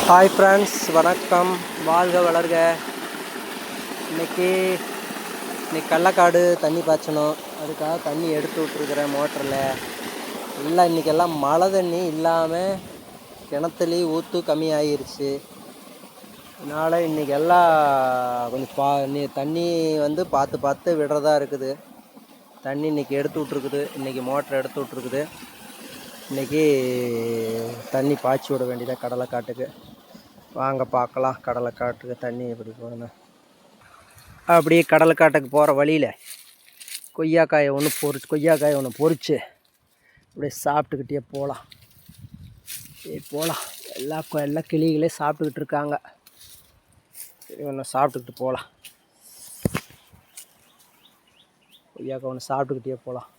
Hi friends, வணக்கம். வாழ்க வளர்க. இன்றைக்கி கடலக்காடு தண்ணி பாய்ச்சணும். அதுக்காக தண்ணி எடுத்து விட்ருக்குறேன் மோட்டரில். எல்லாம் இன்றைக்கெல்லாம் மழை தண்ணி இல்லாமல் கிணத்துலேயும் ஊற்று கம்மி ஆகிருச்சு. அதனால் இன்றைக்கி எல்லாம் கொஞ்சம் தண்ணி வந்து பார்த்து விடுறதா இருக்குது. தண்ணி இன்றைக்கி எடுத்து விட்ருக்குது. இன்றைக்கி மோட்டர் எடுத்து விட்ருக்குது. இன்றைக்கி தண்ணி பாய்ச்சி விட வேண்டியதாக கடலைக்காட்டுக்கு. வாங்க பார்க்கலாம் கடலைக்காட்டுக்கு தண்ணி எப்படி போகணும். அப்படியே கடலைக்காட்டுக்கு போகிற வழியில் கொய்யாக்காயை ஒன்று பொறிச்சு அப்படியே சாப்பிட்டுக்கிட்டே போகலாம். எல்லா கிளிகளே சாப்பிட்டுக்கிட்டு இருக்காங்க. ஒன்று சாப்பிட்டுக்கிட்டு போகலாம். கொய்யாக்காய் ஒன்று சாப்பிட்டுக்கிட்டே போகலாம்.